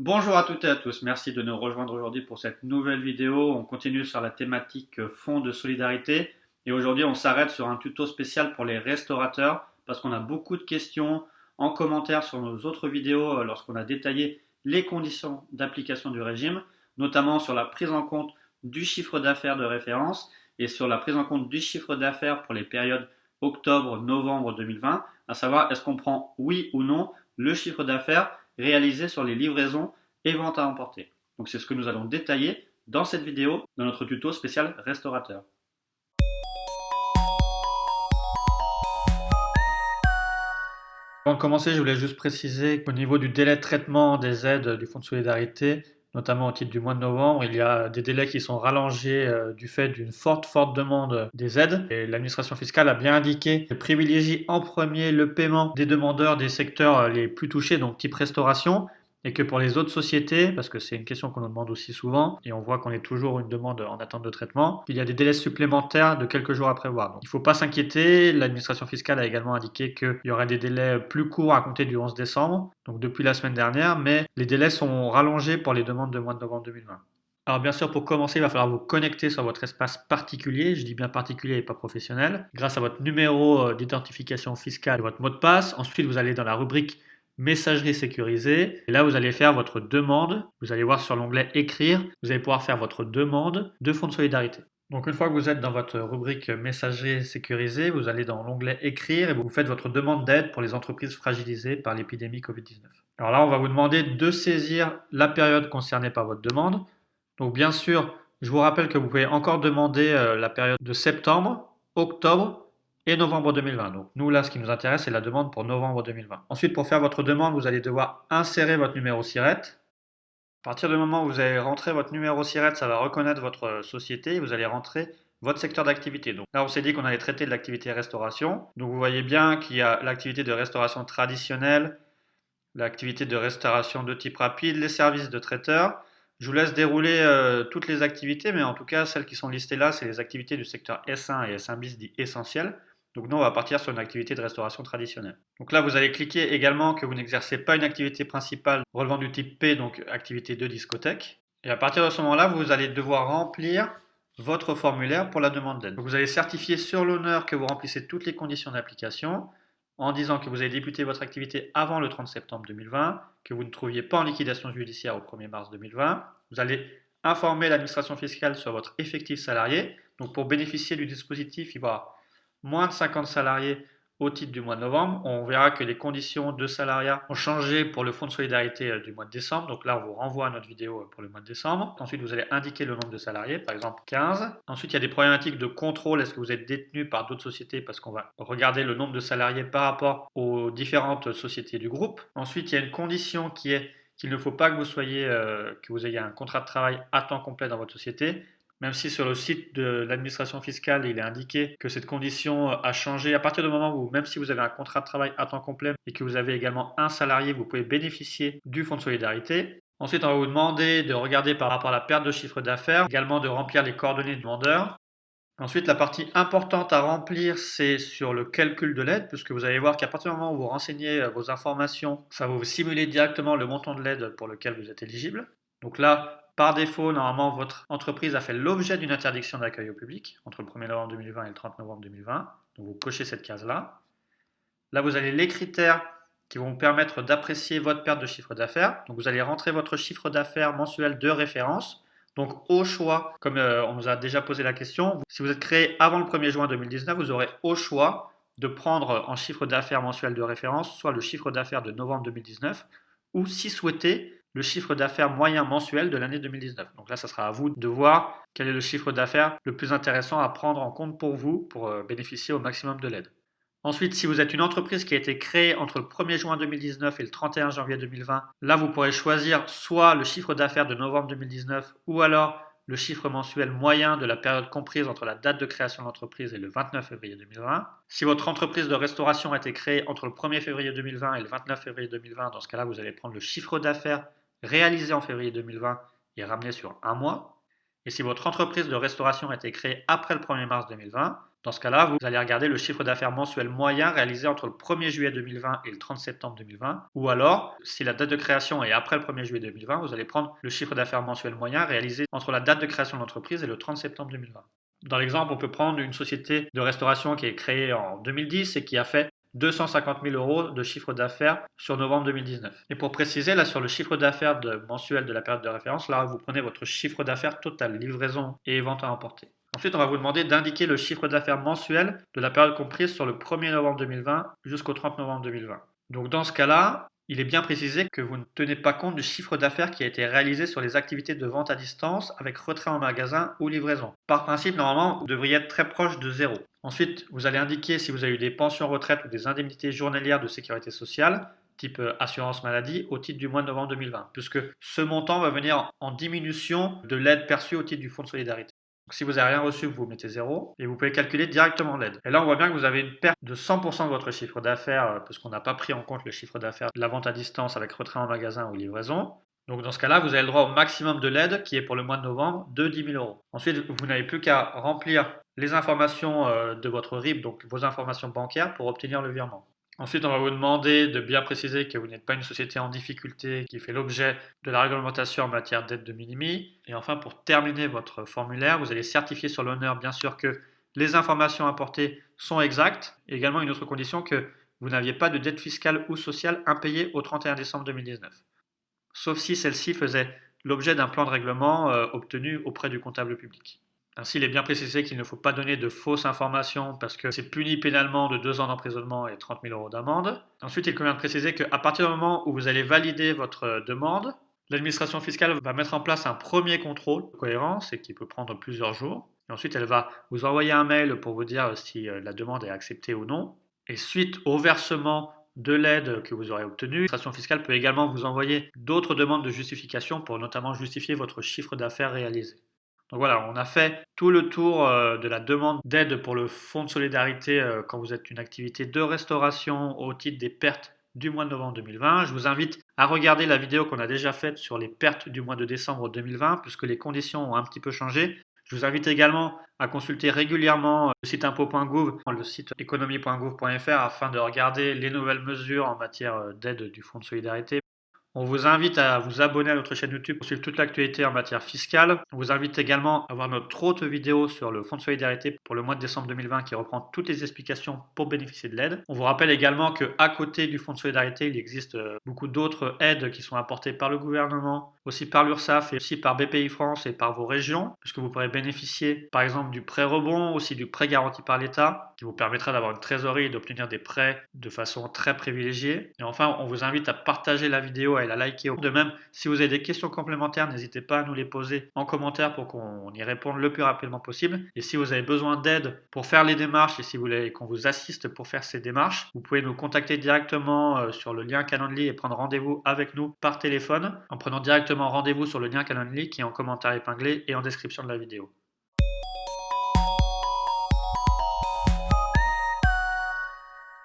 Bonjour à toutes et à tous, merci de nous rejoindre aujourd'hui pour cette nouvelle vidéo. On continue sur la thématique fonds de solidarité et aujourd'hui on s'arrête sur un tuto spécial pour les restaurateurs parce qu'on a beaucoup de questions en commentaire sur nos autres vidéos lorsqu'on a détaillé les conditions d'application du régime, notamment sur la prise en compte du chiffre d'affaires de référence et sur la prise en compte du chiffre d'affaires pour les périodes octobre-novembre 2020, à savoir est-ce qu'on prend oui ou non le chiffre d'affaires réalisé sur les livraisons et ventes à emporter. Donc c'est ce que nous allons détailler dans cette vidéo, dans notre tuto spécial restaurateur. Avant de commencer, je voulais juste préciser qu'au niveau du délai de traitement des aides du Fonds de solidarité, notamment au titre du mois de novembre, il y a des délais qui sont rallongés du fait d'une forte demande des aides. Et l'administration fiscale a bien indiqué qu'elle privilégie en premier le paiement des demandeurs des secteurs les plus touchés, donc type restauration, et que pour les autres sociétés, parce que c'est une question qu'on nous demande aussi souvent, et on voit qu'on est toujours une demande en attente de traitement, il y a des délais supplémentaires de quelques jours à prévoir. Donc il ne faut pas s'inquiéter, l'administration fiscale a également indiqué qu'il y aurait des délais plus courts à compter du 11 décembre, donc depuis la semaine dernière, mais les délais sont rallongés pour les demandes de mois de novembre 2020. Alors bien sûr, pour commencer, il va falloir vous connecter sur votre espace particulier, je dis bien particulier et pas professionnel, grâce à votre numéro d'identification fiscale et votre mot de passe. Ensuite, vous allez dans la rubrique messagerie sécurisée. Et là, vous allez faire votre demande. Vous allez voir sur l'onglet écrire. Vous allez pouvoir faire votre demande de fonds de solidarité. Donc une fois que vous êtes dans votre rubrique messagerie sécurisée, vous allez dans l'onglet écrire et vous faites votre demande d'aide pour les entreprises fragilisées par l'épidémie Covid-19. Alors là, on va vous demander de saisir la période concernée par votre demande. Donc bien sûr, je vous rappelle que vous pouvez encore demander la période de septembre, octobre et novembre 2020. Donc nous là, ce qui nous intéresse, c'est la demande pour novembre 2020. Ensuite, pour faire votre demande, vous allez devoir insérer votre numéro SIRET. À partir du moment où vous allez rentrer votre numéro SIRET, ça va reconnaître votre société et vous allez rentrer votre secteur d'activité. Donc là, on s'est dit qu'on allait traiter de l'activité restauration. Donc vous voyez bien qu'il y a l'activité de restauration traditionnelle, l'activité de restauration de type rapide, les services de traiteur. Je vous laisse dérouler toutes les activités, mais en tout cas, celles qui sont listées là, c'est les activités du secteur S1 et S1 bis dit essentiel. Donc nous, on va partir sur une activité de restauration traditionnelle. Donc là, vous allez cliquer également que vous n'exercez pas une activité principale relevant du type P, donc activité de discothèque. Et à partir de ce moment-là, vous allez devoir remplir votre formulaire pour la demande d'aide. Vous allez certifier sur l'honneur que vous remplissez toutes les conditions d'application en disant que vous avez débuté votre activité avant le 30 septembre 2020, que vous ne trouviez pas en liquidation judiciaire au 1er mars 2020. Vous allez informer l'administration fiscale sur votre effectif salarié. Donc pour bénéficier du dispositif, il va y avoir moins de 50 salariés au titre du mois de novembre. On verra que les conditions de salariat ont changé pour le fonds de solidarité du mois de décembre. Donc là, on vous renvoie à notre vidéo pour le mois de décembre. Ensuite, vous allez indiquer le nombre de salariés, par exemple 15. Ensuite, il y a des problématiques de contrôle. Est-ce que vous êtes détenu par d'autres sociétés? Parce qu'on va regarder le nombre de salariés par rapport aux différentes sociétés du groupe. Ensuite, il y a une condition qui est qu'il ne faut pas que que vous ayez un contrat de travail à temps complet dans votre société. Même si sur le site de l'administration fiscale, il est indiqué que cette condition a changé, à partir du moment où, même si vous avez un contrat de travail à temps complet et que vous avez également un salarié, vous pouvez bénéficier du fonds de solidarité. Ensuite, on va vous demander de regarder par rapport à la perte de chiffre d'affaires, également de remplir les coordonnées du demandeur. Ensuite, la partie importante à remplir, c'est sur le calcul de l'aide, puisque vous allez voir qu'à partir du moment où vous renseignez vos informations, ça va vous simuler directement le montant de l'aide pour lequel vous êtes éligible. Donc là, par défaut, normalement, votre entreprise a fait l'objet d'une interdiction d'accueil au public entre le 1er novembre 2020 et le 30 novembre 2020. Donc vous cochez cette case-là. Là, vous avez les critères qui vont vous permettre d'apprécier votre perte de chiffre d'affaires. Donc vous allez rentrer votre chiffre d'affaires mensuel de référence. Donc au choix, comme on nous a déjà posé la question, si vous êtes créé avant le 1er juin 2019, vous aurez au choix de prendre en chiffre d'affaires mensuel de référence soit le chiffre d'affaires de novembre 2019 ou, si souhaité, le chiffre d'affaires moyen mensuel de l'année 2019. Donc là, ça sera à vous de voir quel est le chiffre d'affaires le plus intéressant à prendre en compte pour vous pour bénéficier au maximum de l'aide. Ensuite, si vous êtes une entreprise qui a été créée entre le 1er juin 2019 et le 31 janvier 2020, là, vous pourrez choisir soit le chiffre d'affaires de novembre 2019 ou alors le chiffre mensuel moyen de la période comprise entre la date de création de l'entreprise et le 29 février 2020. Si votre entreprise de restauration a été créée entre le 1er février 2020 et le 29 février 2020, dans ce cas-là, vous allez prendre le chiffre d'affaires réalisé en février 2020 et ramener sur un mois. Et si votre entreprise de restauration a été créée après le 1er mars 2020, Dans ce cas-là, vous allez regarder le chiffre d'affaires mensuel moyen réalisé entre le 1er juillet 2020 et le 30 septembre 2020. Ou alors, si la date de création est après le 1er juillet 2020, vous allez prendre le chiffre d'affaires mensuel moyen réalisé entre la date de création de l'entreprise et le 30 septembre 2020. Dans l'exemple, on peut prendre une société de restauration qui est créée en 2010 et qui a fait 250 000 euros de chiffre d'affaires sur novembre 2019. Et pour préciser, là sur le chiffre d'affaires mensuel de la période de référence, là vous prenez votre chiffre d'affaires total, livraison et vente à emporter. Ensuite, on va vous demander d'indiquer le chiffre d'affaires mensuel de la période comprise sur le 1er novembre 2020 jusqu'au 30 novembre 2020. Donc dans ce cas-là, il est bien précisé que vous ne tenez pas compte du chiffre d'affaires qui a été réalisé sur les activités de vente à distance avec retrait en magasin ou livraison. Par principe, normalement, vous devriez être très proche de zéro. Ensuite, vous allez indiquer si vous avez eu des pensions retraite ou des indemnités journalières de sécurité sociale, type assurance maladie, au titre du mois de novembre 2020, puisque ce montant va venir en diminution de l'aide perçue au titre du Fonds de solidarité. Donc, si vous n'avez rien reçu, vous mettez 0 et vous pouvez calculer directement l'aide. Et là, on voit bien que vous avez une perte de 100% de votre chiffre d'affaires parce qu'on n'a pas pris en compte le chiffre d'affaires de la vente à distance avec retrait en magasin ou livraison. Donc dans ce cas-là, vous avez le droit au maximum de l'aide qui est pour le mois de novembre de 10 000 euros. Ensuite, vous n'avez plus qu'à remplir les informations de votre RIB, donc vos informations bancaires, pour obtenir le virement. Ensuite, on va vous demander de bien préciser que vous n'êtes pas une société en difficulté qui fait l'objet de la réglementation en matière d'aide de minimis. Et enfin, pour terminer votre formulaire, vous allez certifier sur l'honneur, bien sûr, que les informations apportées sont exactes. Et également, une autre condition, que vous n'aviez pas de dette fiscale ou sociale impayée au 31 décembre 2019. Sauf si celle-ci faisait l'objet d'un plan de règlement obtenu auprès du comptable public. Ainsi, il est bien précisé qu'il ne faut pas donner de fausses informations parce que c'est puni pénalement de 2 ans d'emprisonnement et 30 000 euros d'amende. Ensuite, il convient de préciser qu'à partir du moment où vous allez valider votre demande, l'administration fiscale va mettre en place un premier contrôle de cohérence et qui peut prendre plusieurs jours. Et ensuite, elle va vous envoyer un mail pour vous dire si la demande est acceptée ou non. Et suite au versement de l'aide que vous aurez obtenue, l'administration fiscale peut également vous envoyer d'autres demandes de justification pour notamment justifier votre chiffre d'affaires réalisé. Donc voilà, on a fait tout le tour de la demande d'aide pour le fonds de solidarité quand vous êtes une activité de restauration au titre des pertes du mois de novembre 2020. Je vous invite à regarder la vidéo qu'on a déjà faite sur les pertes du mois de décembre 2020 puisque les conditions ont un petit peu changé. Je vous invite également à consulter régulièrement le site impôt.gouv, le site économie.gouv.fr afin de regarder les nouvelles mesures en matière d'aide du fonds de solidarité. On vous invite à vous abonner à notre chaîne YouTube pour suivre toute l'actualité en matière fiscale. On vous invite également à voir notre autre vidéo sur le Fonds de solidarité pour le mois de décembre 2020 qui reprend toutes les explications pour bénéficier de l'aide. On vous rappelle également qu'à côté du Fonds de solidarité, il existe beaucoup d'autres aides qui sont apportées par le gouvernement, aussi par l'URSSAF et aussi par BPI France et par vos régions, puisque vous pourrez bénéficier par exemple du prêt rebond, aussi du prêt garanti par l'État, qui vous permettra d'avoir une trésorerie et d'obtenir des prêts de façon très privilégiée. Et enfin, on vous invite à partager la vidéo et à la liker. De même, si vous avez des questions complémentaires, n'hésitez pas à nous les poser en commentaire pour qu'on y réponde le plus rapidement possible. Et si vous avez besoin d'aide pour faire les démarches et si vous voulez qu'on vous assiste pour faire ces démarches, vous pouvez nous contacter directement sur le lien Calendly et prendre rendez-vous avec nous par téléphone en prenant directement rendez-vous sur le lien Calendly qui est en commentaire épinglé et en description de la vidéo.